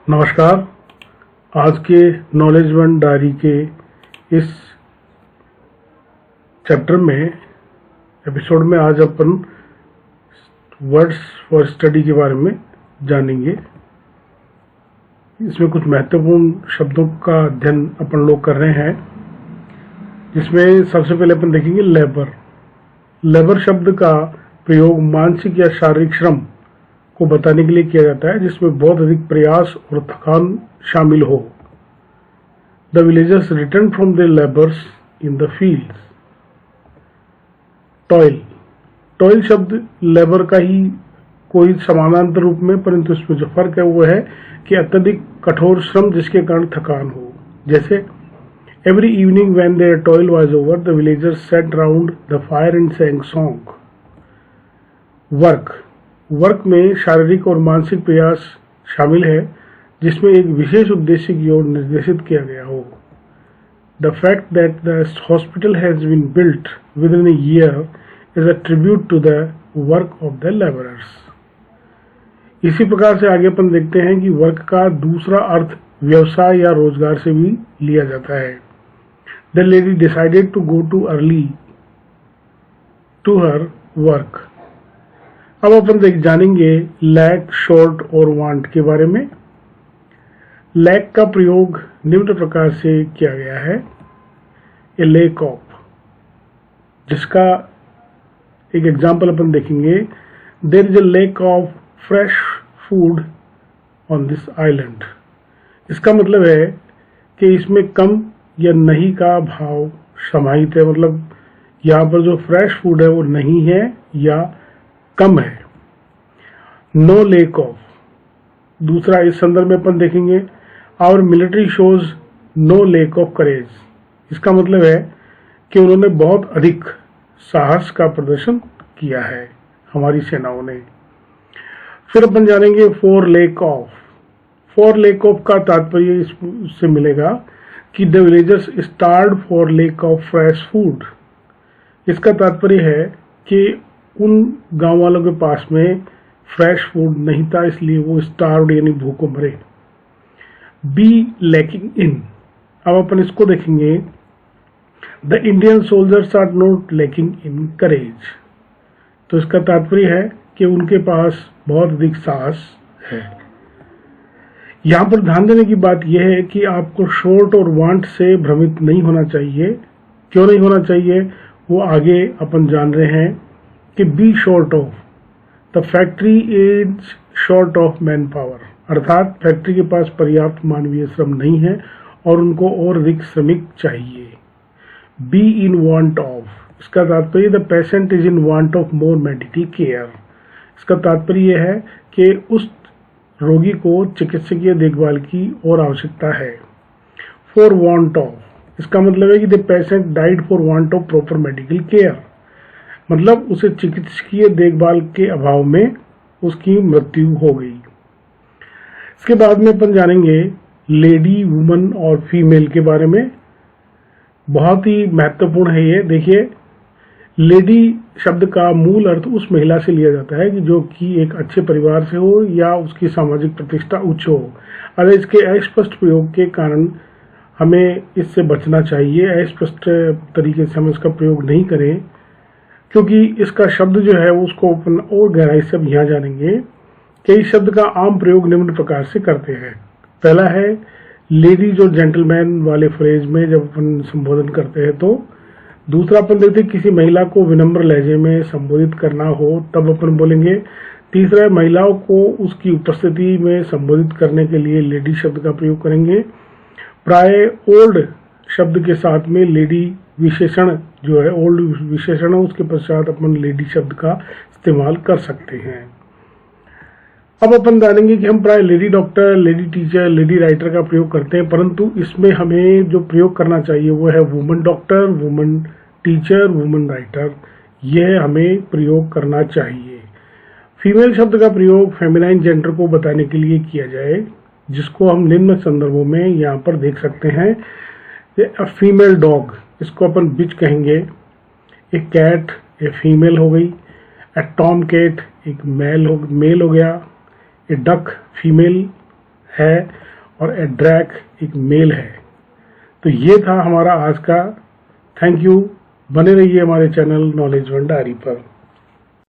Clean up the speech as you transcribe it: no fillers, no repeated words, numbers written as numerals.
नमस्कार। आज के नॉलेज वन डायरी के इस चैप्टर में एपिसोड में आज अपन वर्ड्स फॉर स्टडी के बारे में जानेंगे। इसमें कुछ महत्वपूर्ण शब्दों का अध्ययन अपन लोग कर रहे हैं, जिसमें सबसे पहले अपन देखेंगे लेबर। लेबर शब्द का प्रयोग मानसिक या शारीरिक श्रम को बताने के लिए किया जाता है, जिसमें बहुत अधिक प्रयास और थकान शामिल हो। The villagers return from their labours in the fields. Toil. Toil शब्द लेबर का ही कोई समानांतर रूप में, परंतु इसमें जो फर्क है वो है कि अत्यधिक कठोर श्रम जिसके कारण थकान हो। जैसे every evening when their toil was over the villagers sat round the fire and sang song. Work. Work में शारीरिक और मानसिक प्रयास शामिल है, जिसमें एक विशेष उद्देश्य की ओर निर्देशित किया गया हो। The fact that the hospital has been built within a year is a tribute to the work of the labourers. इसी प्रकार से आगे अपन देखते हैं कि वर्क का दूसरा अर्थ व्यवसाय या रोजगार से भी लिया जाता है। The lady decided to go too early to her work. अब अपन जानेंगे लैक, शॉर्ट और वांट के बारे में। लैक का प्रयोग निम्न प्रकार से किया गया है। ए लेक ऑफ, जिसका एक एग्जाम्पल अपन देखेंगे। There is a lack of fresh food on this island. इसका मतलब है कि इसमें कम या नहीं का भाव समाहित है, मतलब यहाँ पर जो फ्रेश फूड है वो नहीं है या कम है। No lack of. दूसरा इस संदर्भ में अपन देखेंगे our military shows no lack of courage. इसका मतलब है कि उन्होंने बहुत अधिक साहस का प्रदर्शन किया है, हमारी सेनाओं ने। फिर अपन जानेंगे for lake of. For lake of का तात्पर्य इससे मिलेगा कि the villagers starved for lake of fresh food. इसका तात्पर्य है कि उन गांव वालों के पास में फ्रेश फूड नहीं था, इसलिए वो स्टार्व्ड यानी भूखों मरे। Be lacking in. अब अपन इसको देखेंगे। The Indian soldiers are not lacking in courage. तो इसका तात्पर्य है कि उनके पास बहुत अधिक साहस है। यहाँ पर ध्यान देने की बात यह है कि आपको शॉर्ट और वांट से भ्रमित नहीं होना चाहिए। क्यों नहीं होना चाहिए वो आगे अपन जान रहे हैं कि be short of. The factory is short of manpower, अर्थात फैक्ट्री के पास पर्याप्त मानवीय श्रम नहीं है और उनको और अधिक श्रमिक चाहिए। Be in want of. इसका तात्पर्य the patient is in want of more medical care. इसका तात्पर्य यह है कि उस रोगी को चिकित्सकीय देखभाल की और आवश्यकता है। For want of. इसका मतलब है कि the patient died for want of proper medical care, मतलब उसे चिकित्सकीय देखभाल के अभाव में उसकी मृत्यु हो गई। इसके बाद में अपन जानेंगे लेडी, वुमन और फीमेल के बारे में। बहुत ही महत्वपूर्ण है ये। देखिए, लेडी शब्द का मूल अर्थ उस महिला से लिया जाता है कि जो कि एक अच्छे परिवार से हो या उसकी सामाजिक प्रतिष्ठा उच्च हो। अगर इसके अस्पष्ट प्रयोग के कारण हमें इससे बचना चाहिए। अस्पष्ट तरीके से हम इसका प्रयोग नहीं करें, क्योंकि इसका शब्द जो है उसको अपन और गहराई से अब यहाँ जानेंगे कि इस शब्द का आम प्रयोग निम्न प्रकार से करते हैं। पहला है लेडी, जो जेंटलमैन वाले फ्रेज में जब अपन संबोधन करते हैं तो। दूसरा अपन देखते हैं किसी महिला को विनम्र लहजे में संबोधित करना हो तब अपन बोलेंगे। तीसरा है महिलाओं को उसकी उपस्थिति में संबोधित करने के लिए लेडी शब्द का प्रयोग करेंगे। प्राय ओल्ड शब्द के साथ में लेडी विशेषण जो है, ओल्ड विशेषण है, उसके पश्चात अपन लेडी शब्द का इस्तेमाल कर सकते हैं। अब अपन जानेंगे कि हम प्राय lady doctor, lady teacher, lady writer का प्रयोग करते हैं, परंतु इसमें हमें जो प्रयोग करना चाहिए वो है woman doctor, woman teacher, woman writer. यह हमें प्रयोग करना चाहिए। फीमेल शब्द का प्रयोग फेमिनाइन जेंडर को बताने के लिए किया जाए, जिसको हम निम्न संदर्भों में यहाँ पर देख सकते हैं। ए फीमेल डॉग, इसको अपन बिच कहेंगे। ए कैट, ए फीमेल हो गई। ए टॉम कैट, एक मेल हो गया। ए डक फीमेल है और ए ड्रैक एक मेल है। तो ये था हमारा आज का। Thank you. बने रहिए हमारे चैनल नॉलेज वन डायरी पर।